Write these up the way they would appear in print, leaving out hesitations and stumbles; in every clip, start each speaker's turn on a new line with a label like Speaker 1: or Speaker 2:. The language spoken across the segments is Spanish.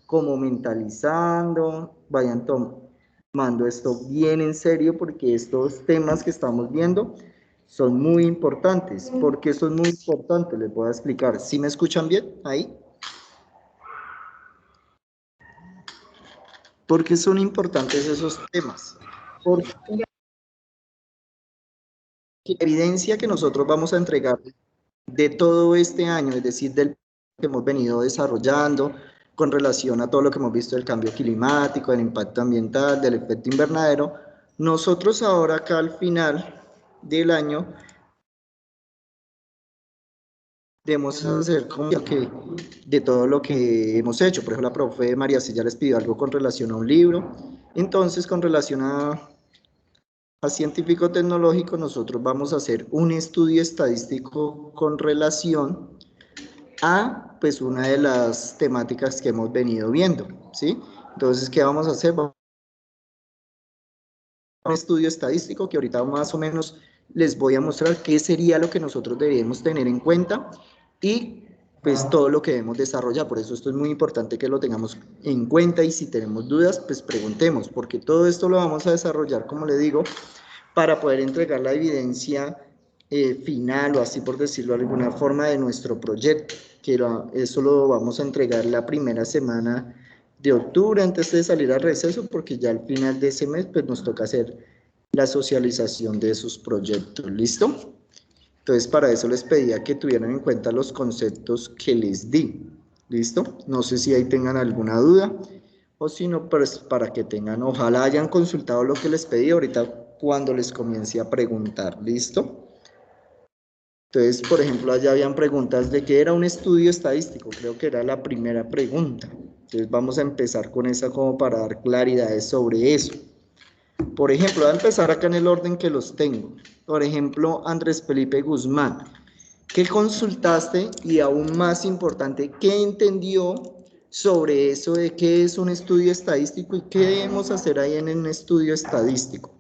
Speaker 1: como mentalizando, vayan tomando esto bien en serio, porque estos temas que estamos viendo son muy importantes. ¿Por qué son muy importantes? Les voy a explicar. ¿Sí me escuchan bien ahí? ¿Por qué son importantes esos temas? Porque la evidencia que nosotros vamos a entregar de todo este año, es decir, del que hemos venido desarrollando con relación a todo lo que hemos visto del cambio climático, del impacto ambiental, del efecto invernadero, nosotros ahora acá al final del año debemos hacer como que de todo lo que hemos hecho. Por ejemplo, la profe María Cilla les pidió algo con relación a un libro. Entonces, con relación a científico-tecnológico, nosotros vamos a hacer un estudio estadístico con relación a pues una de las temáticas que hemos venido viendo, ¿sí? Entonces, ¿qué vamos a hacer? Vamos a un estudio estadístico que ahorita más o menos les voy a mostrar qué sería lo que nosotros debemos tener en cuenta y pues todo lo que debemos desarrollar. Por eso esto es muy importante que lo tengamos en cuenta y si tenemos dudas, pues preguntemos, porque todo esto lo vamos a desarrollar, como le digo, para poder entregar la evidencia final o así por decirlo de alguna forma de nuestro proyecto, que eso lo vamos a entregar la primera semana de octubre antes de salir al receso, porque ya al final de ese mes pues nos toca hacer la socialización de esos proyectos, ¿listo? Entonces para eso les pedía que tuvieran en cuenta los conceptos que les di, ¿listo? No sé si ahí tengan alguna duda o si no, pues para que tengan, ojalá hayan consultado lo que les pedí ahorita cuando les comience a preguntar, ¿listo? Entonces, por ejemplo, allá habían preguntas de qué era un estudio estadístico, creo que era la primera pregunta. Entonces vamos a empezar con esa como para dar claridades sobre eso. Por ejemplo, voy a empezar acá en el orden que los tengo. Por ejemplo, Andrés Felipe Guzmán, ¿qué consultaste? Y aún más importante, ¿qué entendió sobre eso de qué es un estudio estadístico y qué debemos hacer ahí en un estudio estadístico?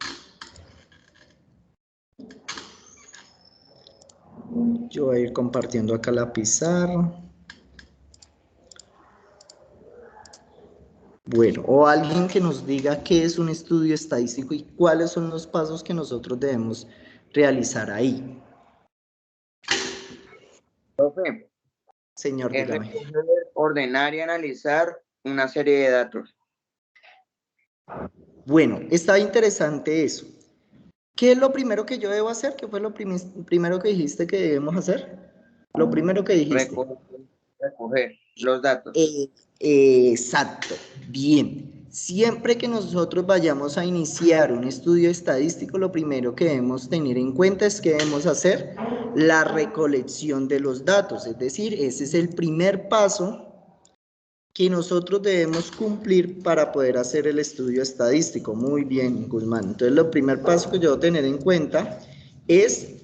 Speaker 1: Yo voy a ir compartiendo acá la pizarra. Bueno, o alguien que nos diga qué es un estudio estadístico y cuáles son los pasos que nosotros debemos realizar ahí.
Speaker 2: Profe,
Speaker 1: Señor,
Speaker 2: es
Speaker 1: dígame.
Speaker 2: recoger, ordenar y analizar una serie de datos.
Speaker 1: Bueno, está interesante eso. ¿Qué es lo primero que yo debo hacer? ¿Qué fue lo primero que dijiste que debemos hacer? Lo primero que dijiste.
Speaker 2: Recoger los datos.
Speaker 1: Exacto, bien. Siempre que nosotros vayamos a iniciar un estudio estadístico, lo primero que debemos tener en cuenta es que debemos hacer la recolección de los datos, es decir, ese es el primer paso que nosotros debemos cumplir para poder hacer el estudio estadístico. Muy bien, Guzmán. Entonces, el primer paso que yo debo tener en cuenta es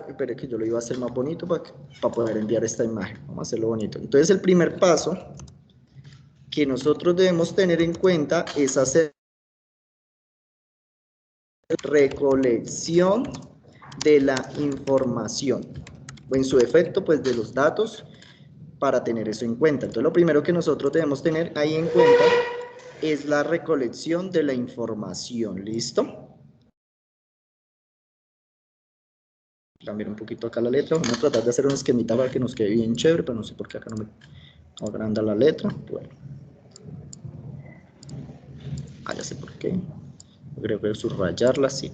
Speaker 1: espera que yo lo iba a hacer más bonito para poder enviar esta imagen. Vamos a hacerlo bonito. Entonces, el primer paso que nosotros debemos tener en cuenta es hacer recolección de la información, o en su efecto, pues de los datos, para tener eso en cuenta. Entonces, lo primero que nosotros debemos tener ahí en cuenta es la recolección de la información. ¿Listo? Cambiar un poquito acá la letra. Vamos a tratar de hacer un esquemita para que nos quede bien chévere, pero no sé por qué acá no me agranda la letra. Bueno. Ah, ya sé por qué. Creo que subrayarla, sí.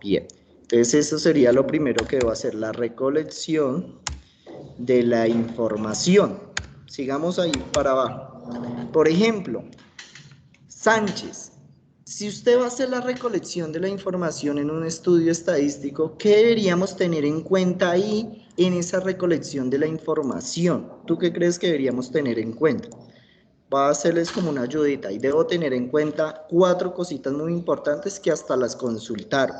Speaker 1: Bien. Entonces, eso sería lo primero que debo hacer, la recolección de la información. Sigamos ahí para abajo. Por ejemplo, Sánchez, si usted va a hacer la recolección de la información en un estudio estadístico, ¿qué deberíamos tener en cuenta ahí en esa recolección de la información? ¿Tú qué crees que deberíamos tener en cuenta? Va a hacerles como una ayudita y debo tener en cuenta 4 cositas muy importantes que hasta las consultaron.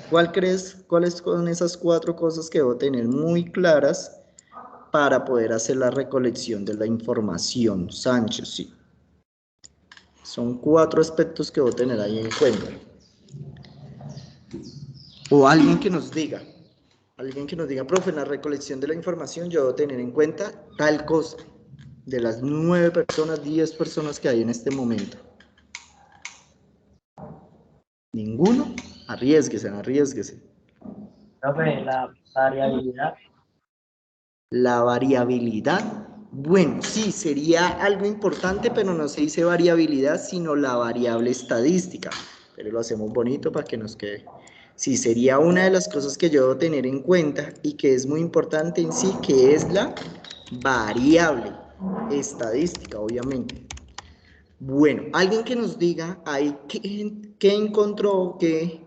Speaker 1: ¿Cuáles son esas 4 cosas que debo tener muy claras para poder hacer la recolección de la información? Sánchez, sí. Son 4 aspectos que debo tener ahí en cuenta. O alguien que nos diga, profe, en la recolección de la información yo debo tener en cuenta tal cosa. De las 9 personas, 10 personas que hay en este momento. ¿Ninguno? Arriésguese, arriésguese.
Speaker 3: Profe, la variabilidad.
Speaker 1: La variabilidad, bueno, sí, sería algo importante, pero no se dice variabilidad, sino la variable estadística. Pero lo hacemos bonito para que nos quede. Sí, sería una de las cosas que yo debo tener en cuenta y que es muy importante en sí, que es la variable estadística, obviamente. Bueno, alguien que nos diga ahí qué encontró, qué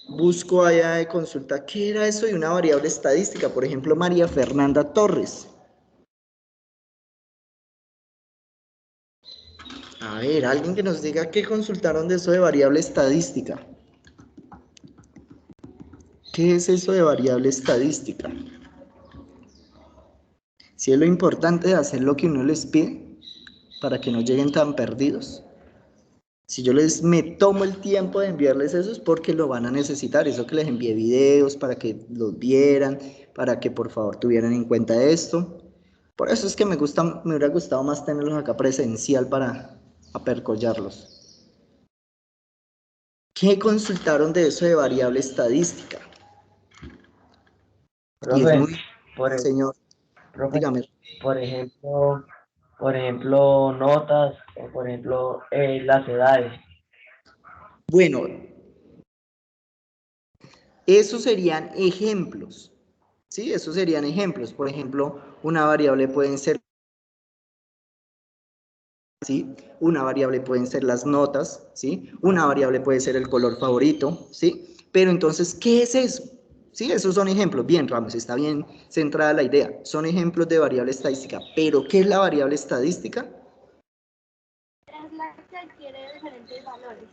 Speaker 1: busco allá de consulta, ¿qué era eso de una variable estadística? Por ejemplo, María Fernanda Torres. A ver, alguien que nos diga qué consultaron de eso de variable estadística. ¿Qué es eso de variable estadística? Si es lo importante de hacer lo que uno les pide para que no lleguen tan perdidos. Si yo me tomo el tiempo de enviarles eso es porque lo van a necesitar. Eso que les envié videos para que los vieran, para que por favor tuvieran en cuenta esto. Por eso es que me hubiera gustado más tenerlos acá presencial para apercollarlos. ¿Qué consultaron de eso de variable estadística?
Speaker 3: Profe,
Speaker 1: Y es muy,
Speaker 3: por,
Speaker 1: señor,
Speaker 3: profe,
Speaker 1: dígame.
Speaker 3: por ejemplo, notas o por ejemplo, las edades.
Speaker 1: Bueno, esos serían ejemplos, ¿sí? Esos serían ejemplos. Por ejemplo, una variable pueden ser, ¿sí? Una variable pueden ser las notas, ¿sí? Una variable puede ser el color favorito, ¿sí? Pero entonces, ¿qué es eso? Sí, esos son ejemplos. Bien, Ramos, está bien centrada la idea. Son ejemplos de variable estadística. Pero, ¿qué es la variable estadística?
Speaker 4: Es la que adquiere diferentes valores.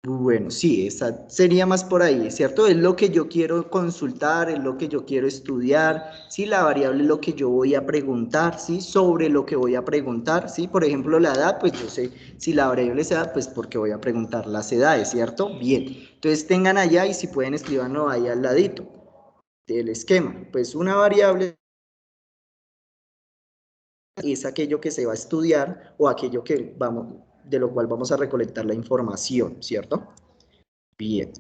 Speaker 1: Bueno, sí, esa sería más por ahí, ¿cierto? Es lo que yo quiero consultar, es lo que yo quiero estudiar, ¿sí? La variable es lo que yo voy a preguntar, ¿sí? Sobre lo que voy a preguntar, ¿sí? Por ejemplo, la edad, pues yo sé, si la variable es edad, pues porque voy a preguntar las edades, ¿cierto? Bien, entonces tengan allá y si pueden escribanlo ahí al ladito del esquema. Pues una variable es aquello que se va a estudiar o aquello que vamos, de lo cual vamos a recolectar la información, ¿cierto? Bien.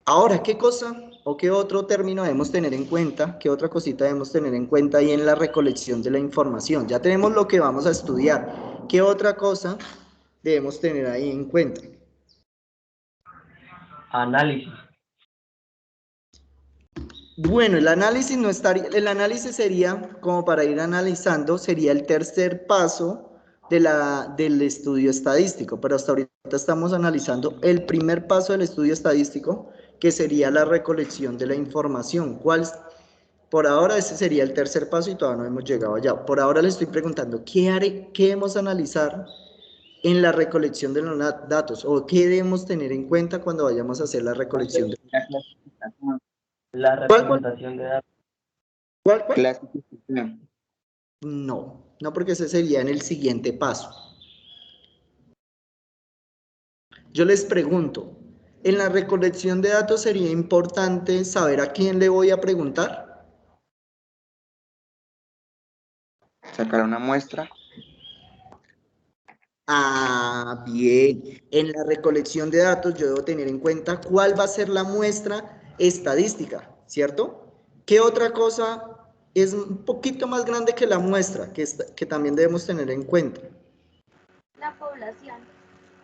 Speaker 1: Ahora, ¿qué cosa o qué otro término debemos tener en cuenta? ¿Qué otra cosita debemos tener en cuenta ahí en la recolección de la información? Ya tenemos lo que vamos a estudiar. ¿Qué otra cosa debemos tener ahí en cuenta?
Speaker 3: Análisis.
Speaker 1: Bueno, el análisis no estaría, el análisis sería, como para ir analizando, sería el tercer paso del estudio estadístico, pero hasta ahorita estamos analizando el primer paso del estudio estadístico, que sería la recolección de la información. Por ahora ese sería el tercer paso y todavía no hemos llegado allá. Por ahora le estoy preguntando, ¿qué debemos analizar en la recolección de los datos? ¿O qué debemos tener en cuenta cuando vayamos a hacer la recolección de
Speaker 2: La clasificación.
Speaker 3: La
Speaker 1: ¿Cuál?
Speaker 3: representación de datos.
Speaker 1: ¿Cuál?
Speaker 2: Clasificación.
Speaker 1: No, porque ese sería en el siguiente paso. Yo les pregunto, ¿en la recolección de datos sería importante saber a quién le voy a preguntar?
Speaker 2: Sacar una muestra.
Speaker 1: Ah, bien. En la recolección de datos yo debo tener en cuenta cuál va a ser la muestra estadística, ¿cierto? ¿Qué otra cosa es un poquito más grande que la muestra que también debemos tener en cuenta?
Speaker 4: La población.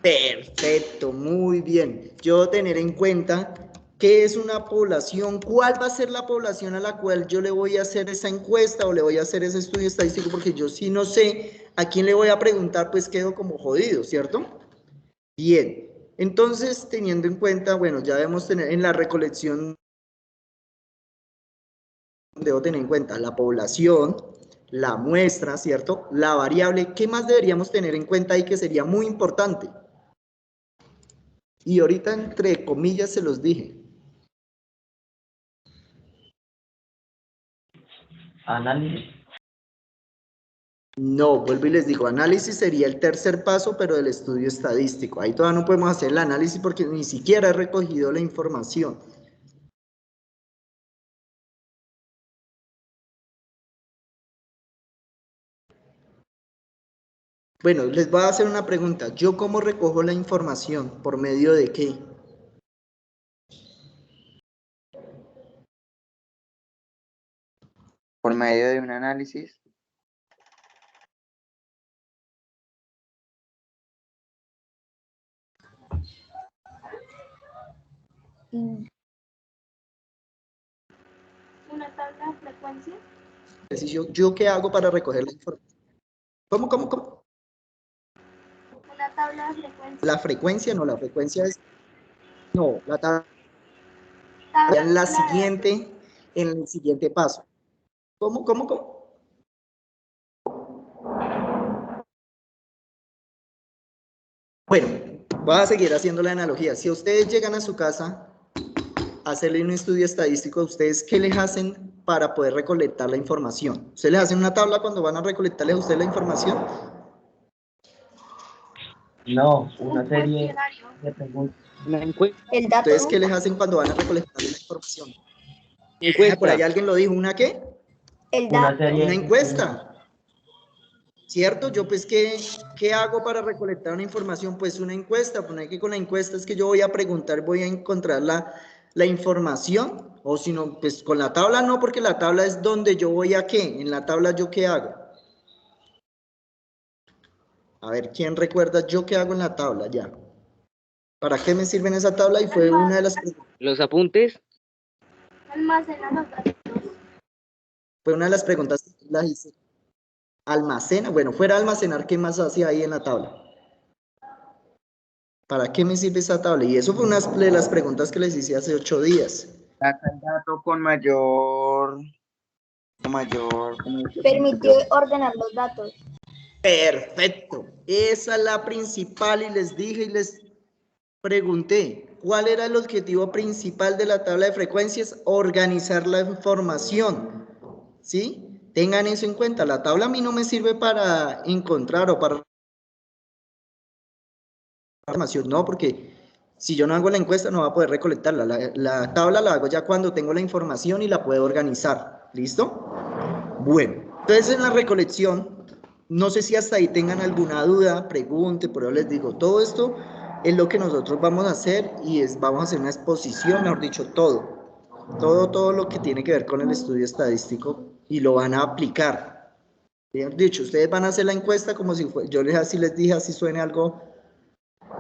Speaker 1: Perfecto, muy bien. Yo debo tener en cuenta qué es una población, cuál va a ser la población a la cual yo le voy a hacer esa encuesta o le voy a hacer ese estudio estadístico, porque yo sí no sé a quién le voy a preguntar, pues quedo como jodido, ¿cierto? Bien, entonces teniendo en cuenta, bueno, ya debemos tener en la recolección, debo tener en cuenta la población, la muestra, ¿cierto? La variable, ¿qué más deberíamos tener en cuenta ahí que sería muy importante? Y ahorita entre comillas se los dije.
Speaker 3: Análisis.
Speaker 1: No, vuelvo y les digo, análisis sería el tercer paso, pero del estudio estadístico. Ahí todavía no podemos hacer el análisis porque ni siquiera he recogido la información. Bueno, les voy a hacer una pregunta. ¿Yo cómo recojo la información? ¿Por medio de qué?
Speaker 2: Por medio de un análisis.
Speaker 4: Una tabla de frecuencias.
Speaker 1: Es decir, ¿yo qué hago para recoger la información? ¿Cómo?
Speaker 4: Una tabla de frecuencias.
Speaker 1: La frecuencia, no, la frecuencia es... No, la tabla
Speaker 4: Tabla
Speaker 1: en la
Speaker 4: de datos.
Speaker 1: siguiente, en el siguiente paso. ¿Cómo? Bueno, voy a seguir haciendo la analogía. Si ustedes llegan a su casa a hacerle un estudio estadístico, ¿ustedes qué les hacen para poder recolectar la información? ¿Ustedes les hacen una tabla cuando van a recolectarle a usted la información?
Speaker 3: No, una
Speaker 4: Un
Speaker 3: serie
Speaker 4: cuestionario.
Speaker 3: de preguntas.
Speaker 5: Una encuesta.
Speaker 6: El dato.
Speaker 1: ¿Ustedes qué les hacen cuando van a recolectar la información? Por
Speaker 5: Encuesta.
Speaker 1: ahí alguien lo dijo, ¿una qué?
Speaker 6: El
Speaker 3: Una
Speaker 6: dato.
Speaker 3: serie
Speaker 1: Una
Speaker 3: de
Speaker 1: encuesta. ¿Cierto? Yo pues, ¿qué hago para recolectar una información? Pues una encuesta. Poner que con la encuesta es que yo voy a preguntar, voy a encontrar la información. O si no, pues con la tabla no, porque la tabla es donde yo voy a qué. En la tabla yo qué hago. A ver, ¿quién recuerda yo qué hago en la tabla ya? ¿Para qué me sirve esa tabla? Y fue una de las preguntas.
Speaker 5: Los apuntes.
Speaker 4: Almacena los datos.
Speaker 1: Fue una de las preguntas que las hice. Almacena, bueno, fuera almacenar, ¿qué más hacía ahí en la tabla? ¿Para qué me sirve esa tabla? Y eso fue una de las preguntas que les hice hace 8 días.
Speaker 2: Saca el dato con mayor.
Speaker 6: Permitió ordenar los datos.
Speaker 1: Perfecto. Esa es la principal y les dije y les pregunté, ¿cuál era el objetivo principal de la tabla de frecuencias? Organizar la información. ¿Sí? Tengan eso en cuenta. La tabla a mí no me sirve para encontrar o para información, no, porque si yo no hago la encuesta no va a poder recolectarla. La tabla la hago ya cuando tengo la información y la puedo organizar. ¿Listo? Bueno, entonces en la recolección, no sé si hasta ahí tengan alguna duda, pregunte, pero les digo, todo esto es lo que nosotros vamos a hacer y vamos a hacer una exposición, mejor dicho, todo lo que tiene que ver con el estudio estadístico y lo van a aplicar. Mejor dicho, ustedes van a hacer la encuesta como si fuera, yo así les dije, así suene algo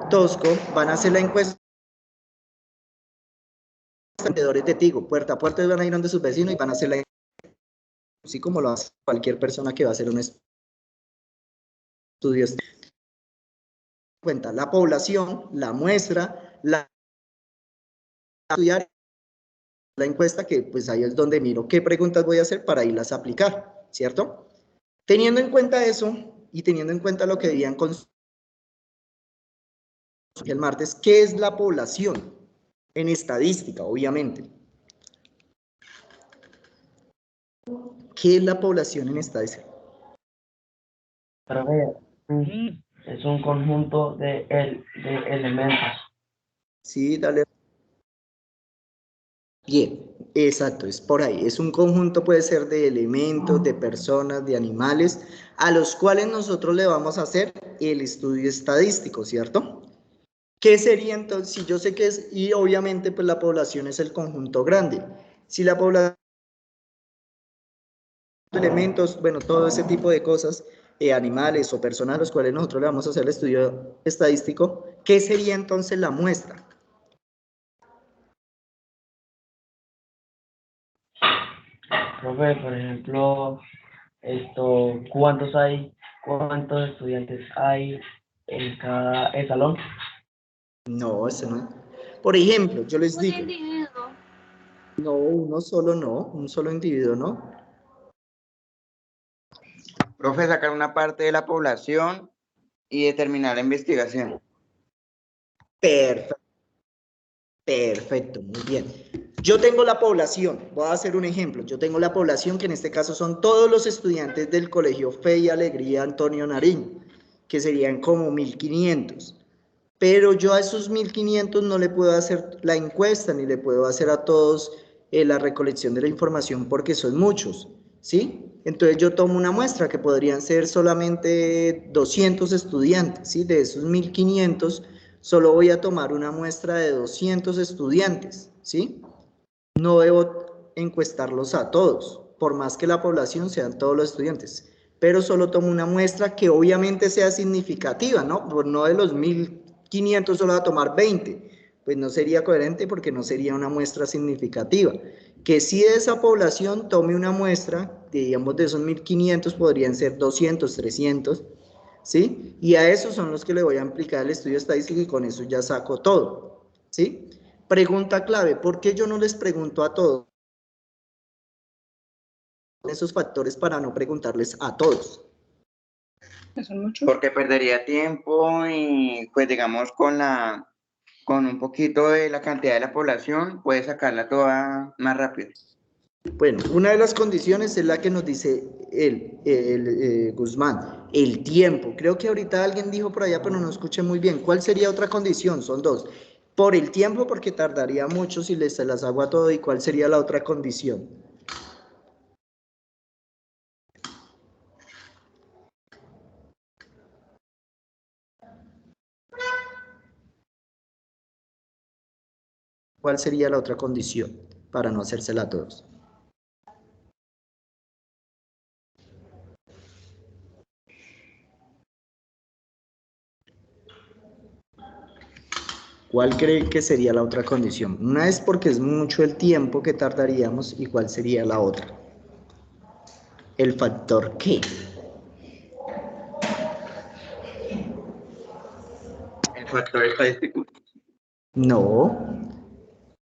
Speaker 1: tosco, van a hacer la encuesta vendedores de Tigo, puerta a puerta van a ir donde sus vecinos y van a hacer la encuesta, así como lo hace cualquier persona que va a hacer un estudio. Cuenta la población, la muestra, la estudiar la encuesta, que pues ahí es donde miro qué preguntas voy a hacer para irlas a aplicar, ¿cierto? Teniendo en cuenta eso y teniendo en cuenta lo que debían con el martes, ¿qué es la población? En estadística, obviamente. ¿Qué es la población en estadística?
Speaker 3: Pero es un conjunto de elementos.
Speaker 1: Sí, dale. Bien, exacto, es por ahí. Es un conjunto, puede ser de elementos, de personas, de animales, a los cuales nosotros le vamos a hacer el estudio estadístico, ¿cierto? ¿Qué sería entonces? Si yo sé que es, y obviamente pues la población es el conjunto grande. Si la población, elementos, bueno, todo ese tipo de cosas, animales o personas a los cuales nosotros le vamos a hacer el estudio estadístico, ¿qué sería entonces la muestra?
Speaker 3: Profe, por ejemplo, ¿cuántos estudiantes hay en cada salón?
Speaker 1: No, ese no. Por ejemplo, yo les
Speaker 4: Un
Speaker 1: digo,
Speaker 4: individuo.
Speaker 1: no, uno solo no, un solo individuo no.
Speaker 2: Profe, sacar una parte de la población y determinar la investigación.
Speaker 1: Perfecto, perfecto, muy bien. Yo tengo la población, voy a hacer un ejemplo. Yo tengo la población que en este caso son todos los estudiantes del Colegio Fe y Alegría Antonio Nariño, que serían como 1500. Pero yo a esos 1500 no le puedo hacer la encuesta ni le puedo hacer a todos la recolección de la información porque son muchos, ¿sí? Entonces yo tomo una muestra que podrían ser solamente 200 estudiantes, ¿sí? De esos 1500, solo voy a tomar una muestra de 200 estudiantes, ¿sí? No debo encuestarlos a todos, por más que la población sean todos los estudiantes, pero solo tomo una muestra que obviamente sea significativa, ¿no? Pues no de los 1500 solo voy a tomar 20, pues no sería coherente porque no sería una muestra significativa. Que si de esa población tome una muestra, digamos de esos 1500 podrían ser 200, 300, ¿sí? Y a esos son los que le voy a aplicar el estudio estadístico y con eso ya saco todo, ¿sí? Pregunta clave, ¿por qué yo no les pregunto a todos esos factores para no preguntarles a todos?
Speaker 2: Porque perdería tiempo y pues digamos con un poquito de la cantidad de la población puede sacarla toda más rápido.
Speaker 1: Bueno, una de las condiciones es la que nos dice Guzmán, el tiempo. Creo que ahorita alguien dijo por allá, pero no escuché muy bien. ¿Cuál sería otra condición? Son dos. Por el tiempo, porque tardaría mucho si se las hago a todo. ¿Y cuál sería la otra condición? ¿Cuál sería la otra condición para no hacérsela a todos? ¿Cuál creen que sería la otra condición? Una es porque es mucho el tiempo que tardaríamos y cuál sería la otra. ¿El factor qué?
Speaker 2: El factor estadístico.
Speaker 1: No.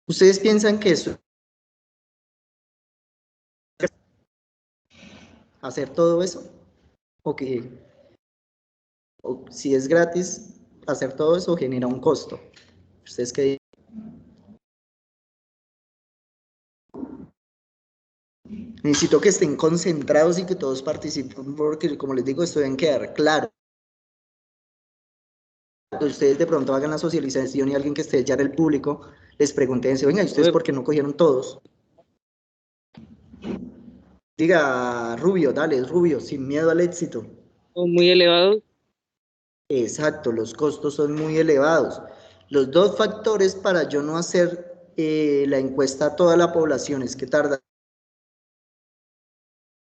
Speaker 1: ¿Ustedes piensan que eso hacer todo eso? ¿O que si es gratis hacer todo eso genera un costo? ¿Ustedes qué dicen? Necesito que estén concentrados y que todos participen porque, como les digo, esto deben quedar claro. Ustedes de pronto hagan la socialización y alguien que esté ya en el público les pregunte, venga, ¿y ustedes por qué no cogieron todos? Diga, Rubio, dale, Rubio, sin miedo al éxito.
Speaker 5: Son muy elevados.
Speaker 1: Exacto, los costos son muy elevados. Los dos factores para yo no hacer la encuesta a toda la población es que tarda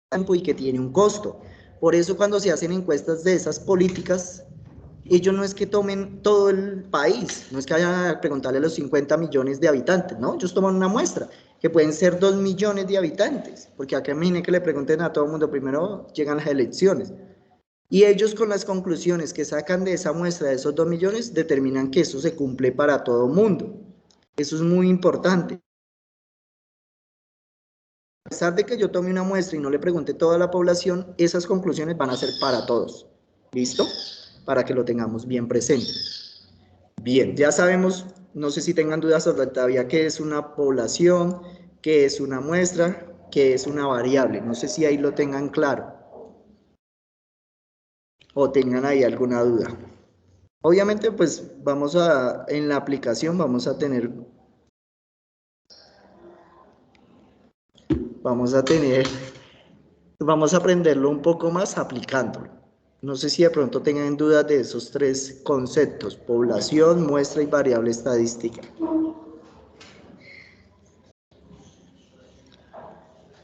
Speaker 1: tiempo y que tiene un costo. Por eso cuando se hacen encuestas de esas políticas, ellos no es que tomen todo el país, no es que vayan a preguntarle a los 50 millones de habitantes, ¿no? Ellos toman una muestra, que pueden ser 2 millones de habitantes, porque acá imaginen que le pregunten a todo el mundo, primero llegan las elecciones. Y ellos con las conclusiones que sacan de esa muestra de esos 2 millones determinan que eso se cumple para todo el mundo. Eso es muy importante. A pesar de que yo tome una muestra y no le pregunte a toda la población, esas conclusiones van a ser para todos. ¿Listo? Para que lo tengamos bien presente. Bien, ya sabemos, no sé si tengan dudas sobre todavía qué es una población, qué es una muestra, qué es una variable. No sé si ahí lo tengan claro. O tengan ahí alguna duda. Obviamente, pues en la aplicación vamos a aprenderlo un poco más aplicándolo. No sé si de pronto tengan dudas de esos tres conceptos, población, muestra y variable estadística.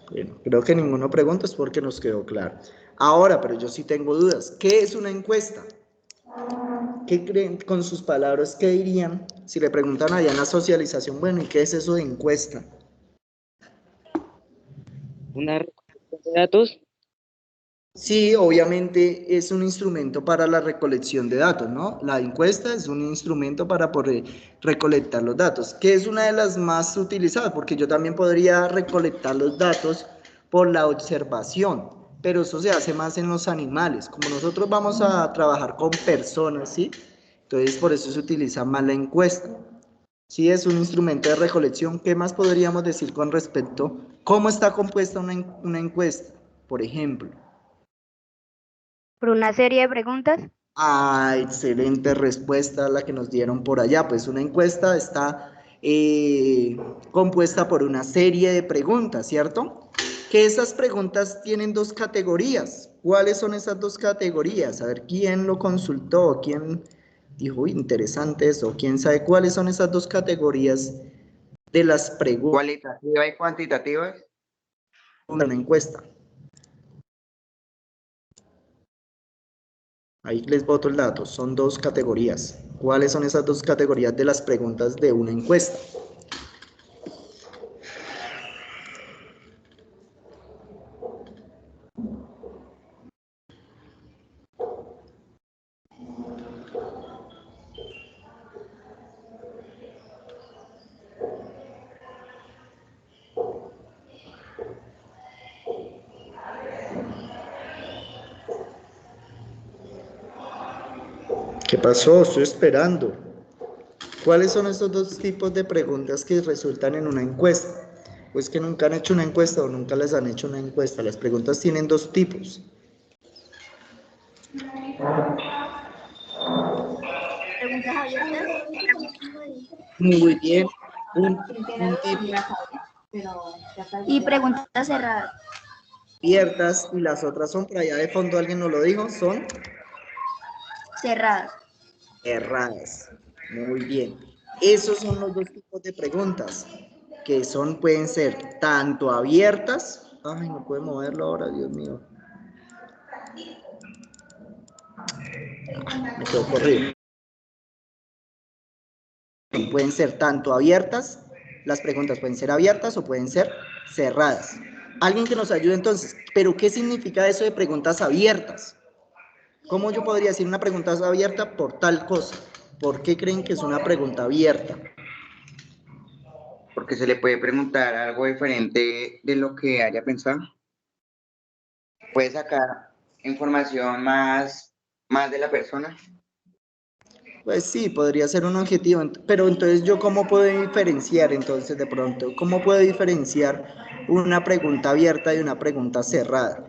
Speaker 1: Bueno, creo que ninguno pregunta, es porque nos quedó claro. Ahora, pero yo sí tengo dudas. ¿Qué es una encuesta? ¿Qué creen con sus palabras? ¿Qué dirían si le preguntan allá en la socialización? Bueno, ¿y qué es eso de encuesta?
Speaker 5: Una recolección de datos.
Speaker 1: Sí, obviamente es un instrumento para la recolección de datos, ¿no? La encuesta es un instrumento para poder recolectar los datos, que es una de las más utilizadas, porque yo también podría recolectar los datos por la observación, pero eso se hace más en los animales. Como nosotros vamos a trabajar con personas, ¿sí? Entonces por eso se utiliza más la encuesta. Sí, es un instrumento de recolección. ¿Qué más podríamos decir con respecto? ¿Cómo está compuesta una encuesta, por ejemplo?
Speaker 6: Por una serie de preguntas.
Speaker 1: Ah, excelente respuesta la que nos dieron por allá. Pues una encuesta está compuesta por una serie de preguntas, ¿cierto? que esas preguntas tienen dos categorías. ¿Cuáles son esas dos categorías? A ver, ¿quién lo consultó? ¿Quién dijo, uy, interesante eso? ¿Quién sabe cuáles son esas dos categorías de las preguntas
Speaker 2: Cualitativa y cuantitativa.
Speaker 1: de una encuesta? Ahí les boto el dato, son dos categorías. ¿Cuáles son esas dos categorías de las preguntas de una encuesta? ¿Qué pasó? Estoy esperando. ¿Cuáles son esos dos tipos de preguntas que resultan en una encuesta? Pues que nunca han hecho una encuesta o nunca les han hecho una encuesta. Las preguntas tienen dos tipos.
Speaker 4: Preguntas abiertas.
Speaker 1: Muy bien. Un tipo
Speaker 4: Y preguntas cerradas.
Speaker 1: abiertas y las otras son, por allá de fondo alguien nos lo dijo, son
Speaker 4: Cerradas.
Speaker 1: cerradas. Muy bien. Esos son los dos tipos de preguntas, que son, pueden ser tanto abiertas. Ay, no puedo moverlo ahora, Dios mío. Me quedo corrido. Pueden ser tanto abiertas, las preguntas pueden ser abiertas o pueden ser cerradas. Alguien que nos ayude entonces, ¿pero qué significa eso de preguntas abiertas? ¿Cómo yo podría decir una pregunta abierta por tal cosa? ¿Por qué creen que es una pregunta abierta?
Speaker 2: Porque se le puede preguntar algo diferente de lo que haya pensado. Puede sacar información más de la persona.
Speaker 1: Pues sí, podría ser un objetivo, pero entonces yo ¿cómo puedo diferenciar entonces de pronto? ¿Cómo puedo diferenciar una pregunta abierta de una pregunta cerrada?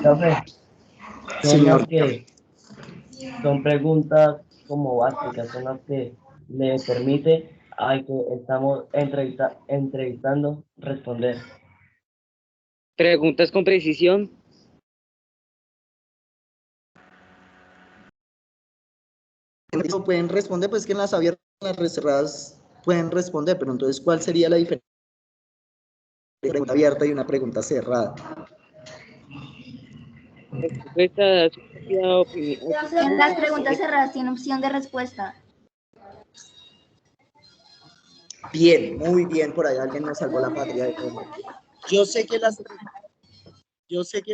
Speaker 3: Profe, son las
Speaker 1: Señor,
Speaker 3: que son preguntas como básicas, son las que le permite al que estamos entrevistando responder.
Speaker 5: Preguntas con precisión.
Speaker 1: no pueden responder, pues que en las abiertas y en las cerradas pueden responder, pero entonces ¿cuál sería la diferencia de una pregunta abierta y una pregunta cerrada?
Speaker 5: La respuesta da su propia opinión.
Speaker 4: En las preguntas cerradas tiene opción de respuesta.
Speaker 1: Bien, muy bien, por ahí alguien nos salvó la patria de fondo. Yo sé que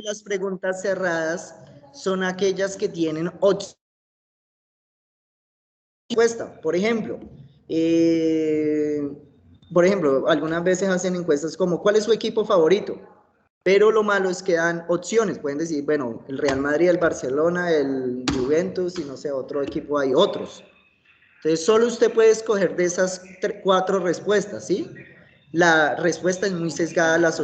Speaker 1: las preguntas cerradas son aquellas que tienen respuesta. Por ejemplo, algunas veces hacen encuestas como ¿cuál es su equipo favorito? Pero lo malo es que dan opciones. Pueden decir, bueno, el Real Madrid, el Barcelona, el Juventus y no sé, otro equipo, hay otros. Entonces, solo usted puede escoger de esas 4 respuestas, ¿sí? La respuesta es muy sesgada a las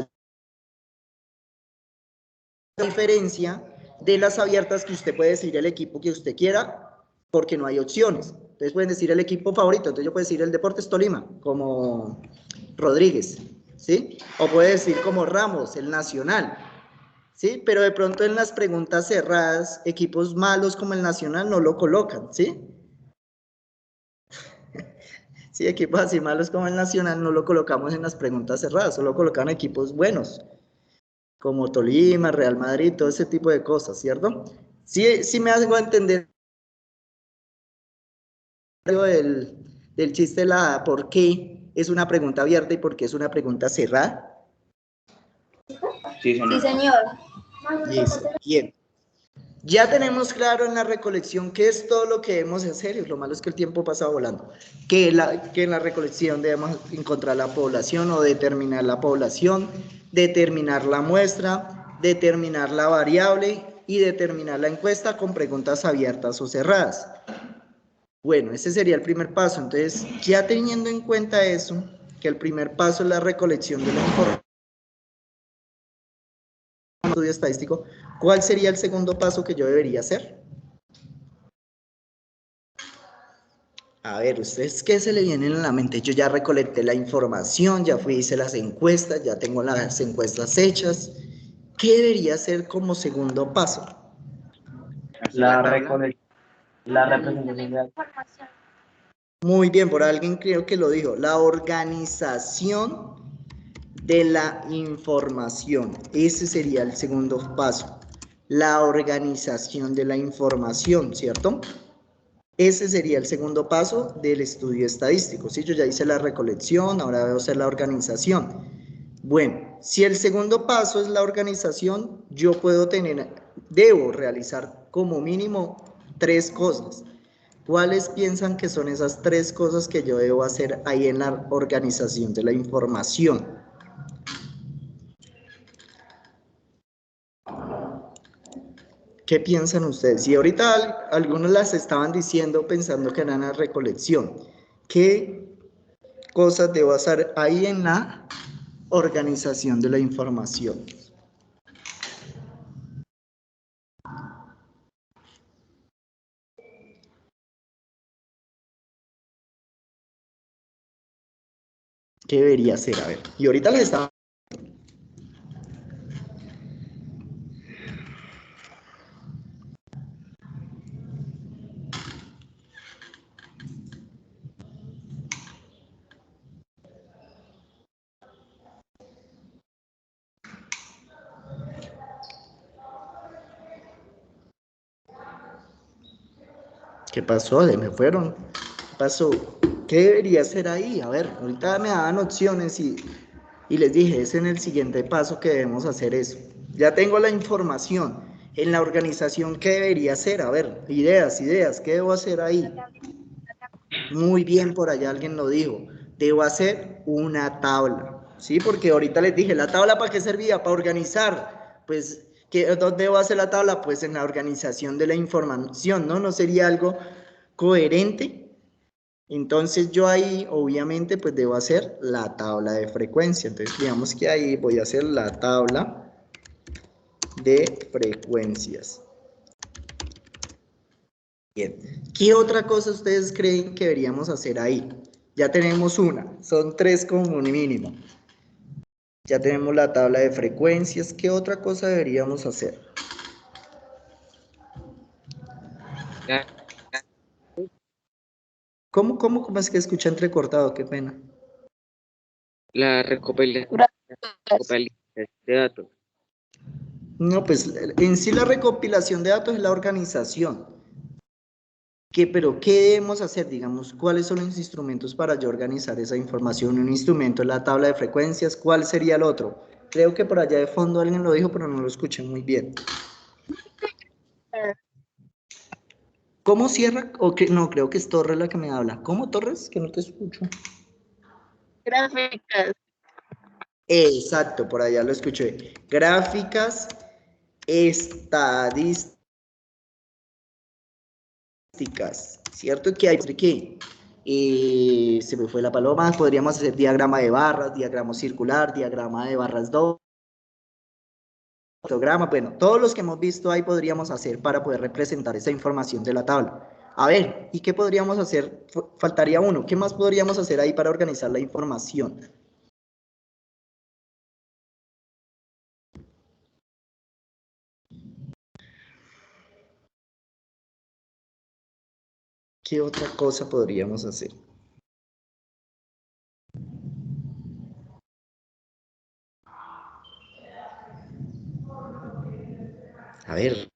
Speaker 1: diferencia de las abiertas que usted puede decir el equipo que usted quiera porque no hay opciones. Entonces pueden decir el equipo favorito, entonces yo puedo decir el Deportes Tolima, como Rodríguez, ¿sí? O puede decir como Ramos, el Nacional, ¿sí? Pero de pronto en las preguntas cerradas, equipos malos como el Nacional no lo colocan, ¿sí? Sí, equipos así malos como el Nacional no lo colocamos en las preguntas cerradas, solo colocan equipos buenos, como Tolima, Real Madrid, todo ese tipo de cosas, ¿cierto? Sí me hago entender del chiste de la por qué es una pregunta abierta y por qué es una pregunta cerrada.
Speaker 2: Sí, señor.
Speaker 4: Sí, señor.
Speaker 1: Listo, bien. Ya tenemos claro en la recolección qué es todo lo que debemos hacer, y lo malo es que el tiempo pasa volando, que en la recolección debemos encontrar la población o determinar la población, determinar la muestra, determinar la variable y determinar la encuesta con preguntas abiertas o cerradas. Bueno, ese sería el primer paso. Entonces, ya teniendo en cuenta eso, que el primer paso es la recolección de la información, estudio estadístico, ¿cuál sería el segundo paso que yo debería hacer? A ver, ¿ustedes qué se le vienen a la mente? Yo ya recolecté la información, ya fui, hice las encuestas, ya tengo las encuestas hechas. ¿Qué debería ser como segundo paso?
Speaker 2: Hacer la tabla.
Speaker 3: La
Speaker 4: Organiza
Speaker 3: representación de datos.
Speaker 4: información.
Speaker 1: Muy bien, por alguien creo que lo dijo. La organización de la información. Ese sería el segundo paso. La organización de la información, ¿cierto? Ese sería el segundo paso del estudio estadístico. ¿Sí? Yo ya hice la recolección, ahora debo hacer la organización. Bueno, si el segundo paso es la organización, yo debo realizar como mínimo 3 cosas. ¿Cuáles piensan que son esas 3 cosas que yo debo hacer ahí en la organización de la información? ¿Qué piensan ustedes? Y ahorita algunos las estaban diciendo pensando que eran la recolección. ¿Qué cosas debo hacer ahí en la organización de la información? ¿Qué debería hacer? A ver, y ahorita les estaba... ¿Qué pasó? ¿Se me fueron? ¿Qué pasó? ¿Qué debería hacer ahí? A ver, ahorita me daban opciones y les dije, es en el siguiente paso que debemos hacer eso. Ya tengo la información. En la organización, ¿qué debería hacer? A ver, ideas, ¿qué debo hacer ahí? Muy bien, por allá alguien lo dijo. Debo hacer una tabla, ¿sí? Porque ahorita les dije, ¿la tabla para qué servía? Para organizar. Pues, ¿dónde debo hacer la tabla? Pues en la organización de la información, ¿no? ¿No sería algo coherente? Entonces yo ahí, obviamente, pues debo hacer la tabla de frecuencia. Entonces, digamos que ahí voy a hacer la tabla de frecuencias. Bien. ¿Qué otra cosa ustedes creen que deberíamos hacer ahí? Ya tenemos una, son 3 como un mínimo. Ya tenemos la tabla de frecuencias. ¿Qué otra cosa deberíamos hacer?
Speaker 5: La,
Speaker 1: ¿Cómo es que escucha entrecortado? Qué pena.
Speaker 5: la recopilación de datos.
Speaker 1: No, pues en sí la recopilación de datos es la organización. Pero ¿qué debemos hacer? Digamos, ¿cuáles son los instrumentos para yo organizar esa información? Un instrumento es la tabla de frecuencias, ¿cuál sería el otro? Creo que por allá de fondo alguien lo dijo, pero no lo escuché muy bien. ¿Cómo cierra? No, creo que es Torres la que me habla. ¿Cómo, Torres? Que no te escucho.
Speaker 4: Gráficas.
Speaker 1: Exacto, por allá lo escuché. Gráficas estadísticas, ¿cierto? Que hay que se me fue la paloma, podríamos hacer diagrama de barras, diagrama circular, diagrama de barras dobles, histograma, bueno, todos los que hemos visto ahí podríamos hacer para poder representar esa información de la tabla. A ver, ¿y qué podríamos hacer? Faltaría uno, ¿qué más podríamos hacer ahí para organizar la información? ¿Qué otra cosa podríamos hacer? A ver,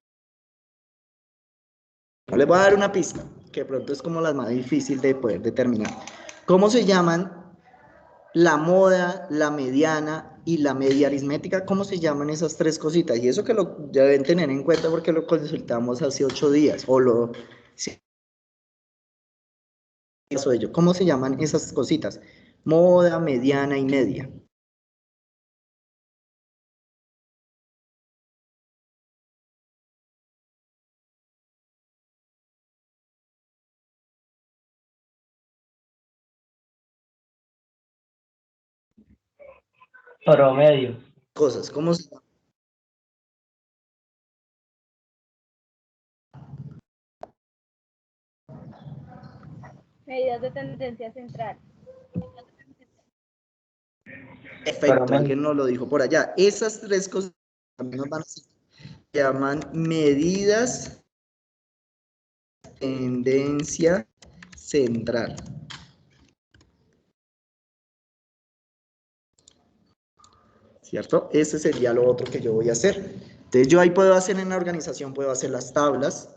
Speaker 1: no les voy a dar una pista, que de pronto es como la más difícil de poder determinar. ¿Cómo se llaman la moda, la mediana y la media aritmética? ¿Cómo se llaman esas 3 cositas? Y eso que lo deben tener en cuenta porque lo consultamos hace 8 días, o lo... Sí, eso de ello. ¿Cómo se llaman esas cositas? Moda, mediana y media.
Speaker 3: Promedio.
Speaker 1: Cosas, ¿cómo se llaman?
Speaker 4: Medidas de tendencia central.
Speaker 1: Perfecto, alguien nos lo dijo por allá. Esas tres cosas también nos van a se llaman medidas de tendencia central. ¿Cierto? Ese sería lo otro que yo voy a hacer. Entonces yo ahí puedo hacer en la organización, puedo hacer las tablas,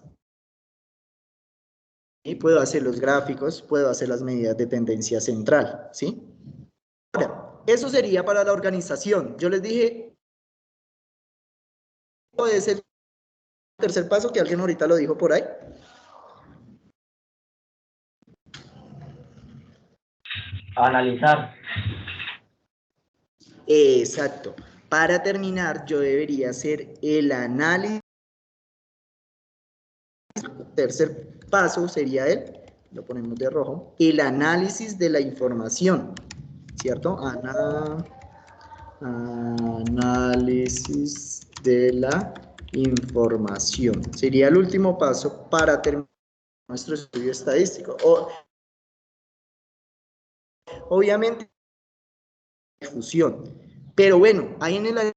Speaker 1: y puedo hacer los gráficos, puedo hacer las medidas de tendencia central, ¿sí? Ahora, eso sería para la organización. Yo les dije, es el tercer paso que alguien ahorita lo dijo por ahí.
Speaker 3: Analizar.
Speaker 1: Exacto. Para terminar, yo debería hacer el análisis. Tercer paso sería lo ponemos de rojo, el análisis de la información, ¿cierto? Análisis de la información. Sería el último paso para terminar nuestro estudio estadístico. Obviamente, difusión. Pero bueno, ahí en el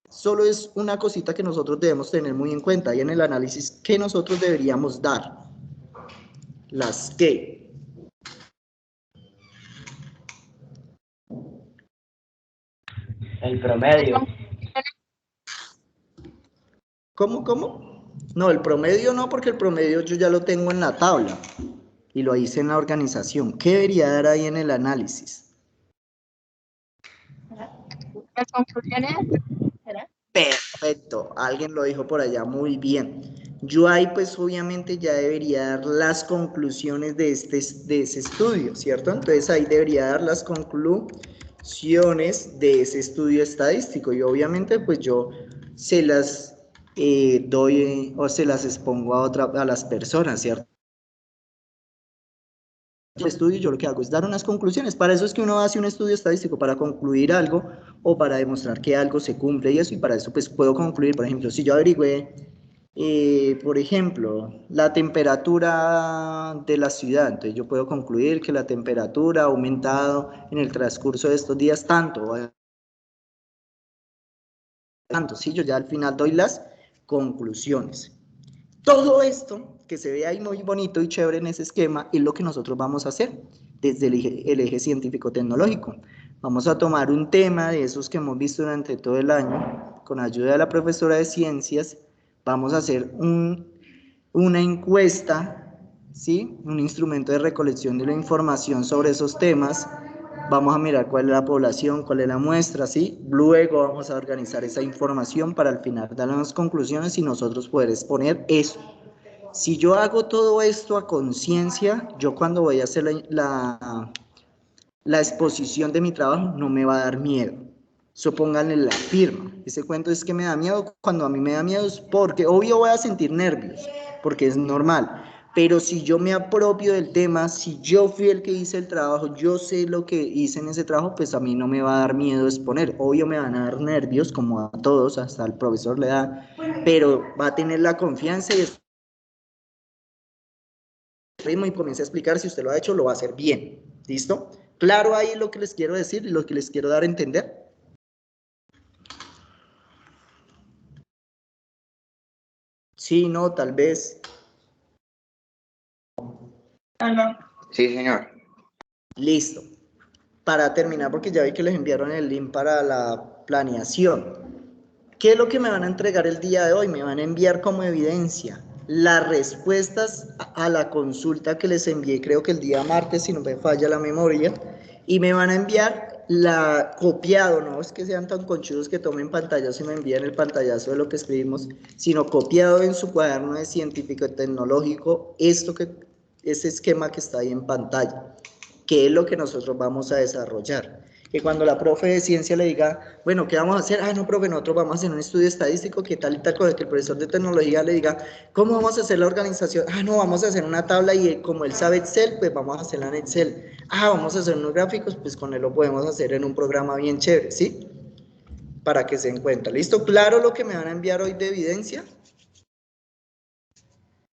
Speaker 1: solo es una cosita que nosotros debemos tener muy en cuenta. Ahí en el análisis, ¿qué nosotros deberíamos dar? Las que.
Speaker 3: El promedio.
Speaker 1: ¿Cómo? No, el promedio no, porque el promedio yo ya lo tengo en la tabla y lo hice en la organización. ¿Qué debería dar ahí en el análisis?
Speaker 4: Las conclusiones, ¿será?
Speaker 1: Perfecto, alguien lo dijo por allá muy bien. Yo ahí pues obviamente ya debería dar las conclusiones de ese estudio, ¿cierto? Entonces ahí debería dar las conclusiones de ese estudio estadístico y obviamente pues yo se las doy o se las expongo a las personas, ¿cierto? El estudio yo lo que hago es dar unas conclusiones. Para eso es que uno hace un estudio estadístico, para concluir algo o para demostrar que algo se cumple y eso, y para eso pues puedo concluir. Por ejemplo, si yo averigüé, por ejemplo, la temperatura de la ciudad, entonces yo puedo concluir que la temperatura ha aumentado en el transcurso de estos días tanto, sí, yo ya al final doy las conclusiones. Todo esto que se ve ahí muy bonito y chévere en ese esquema es lo que nosotros vamos a hacer desde el eje científico-tecnológico. Vamos a tomar un tema de esos que hemos visto durante todo el año, con ayuda de la profesora de ciencias, vamos a hacer una encuesta, ¿sí? Un instrumento de recolección de la información sobre esos temas. Vamos a mirar cuál es la población, cuál es la muestra, ¿sí? Luego vamos a organizar esa información para al final dar las conclusiones y nosotros poder exponer eso. Si yo hago todo esto a conciencia, yo cuando voy a hacer la exposición de mi trabajo no me va a dar miedo. So, pónganle la firma. Ese cuento es que me da miedo. Cuando a mí me da miedo es porque, obvio, voy a sentir nervios, porque es normal. Pero si yo me apropio del tema, si yo fui el que hice el trabajo, yo sé lo que hice en ese trabajo, pues a mí no me va a dar miedo exponer. Obvio me van a dar nervios, como a todos, hasta al profesor le da, pero va a tener la confianza y ritmo y comience a explicar. Si usted lo ha hecho, lo va a hacer bien. ¿Listo? Claro ahí lo que les quiero decir y lo que les quiero dar a entender. Sí, no, tal vez.
Speaker 2: Sí, señor.
Speaker 1: Listo. Para terminar, porque ya vi que les enviaron el link para la planeación. ¿Qué es lo que me van a entregar el día de hoy? Me van a enviar como evidencia las respuestas a la consulta que les envié, creo que el día martes, si no me falla la memoria, y me van a enviar la copiado, no es que sean tan conchudos que tomen pantallazo y me envíen el pantallazo de lo que escribimos, sino copiado en su cuaderno de científico y tecnológico, ese esquema que está ahí en pantalla, que es lo que nosotros vamos a desarrollar. Que cuando la profe de ciencia le diga, bueno, ¿qué vamos a hacer? Ah, no, profe, nosotros vamos a hacer un estudio estadístico, que tal y tal cosa, que el profesor de tecnología le diga, ¿cómo vamos a hacer la organización? Ah, no, vamos a hacer una tabla y como él sabe Excel, pues vamos a hacerla en Excel. Ah, vamos a hacer unos gráficos, pues con él lo podemos hacer en un programa bien chévere, ¿sí? Para que se encuentre. ¿Listo? ¿Claro lo que me van a enviar hoy de evidencia?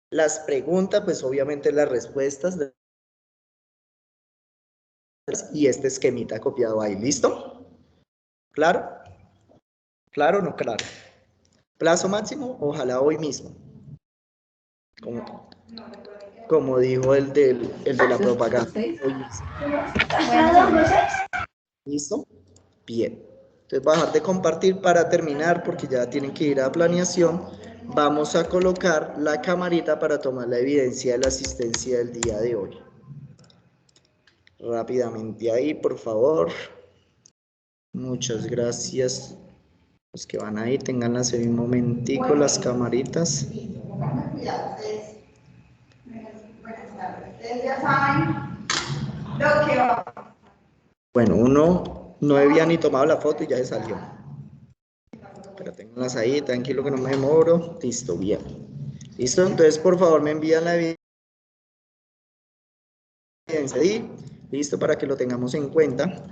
Speaker 1: Las preguntas, pues obviamente las respuestas. y este esquemita copiado ahí. ¿Listo? ¿Claro? ¿Claro o no claro? Plazo máximo, ojalá hoy mismo. Como dijo el de la propaganda. Hoy mismo. ¿Listo? Bien. Entonces voy a dejar de compartir para terminar porque ya tienen que ir a planeación. Vamos a colocar la camarita para tomar la evidencia de la asistencia del día de hoy. Rápidamente ahí, por favor. Muchas gracias. Los que van ahí, tenganlas en un momentico las camaritas. Bueno, uno no había ni tomado la foto y ya se salió. Pero tenganlas ahí, tranquilo que no me demoro. Listo, bien. Listo, entonces por favor me envían la evidencia ahí. Listo, para que lo tengamos en cuenta.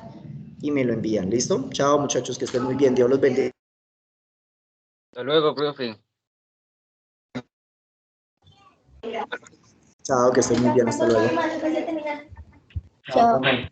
Speaker 1: Y me lo envían, ¿listo? Chao muchachos, que estén muy bien. Dios los bendiga.
Speaker 5: Hasta luego, profe.
Speaker 1: Chao, que estén muy bien. Hasta luego.
Speaker 3: Chao, profe.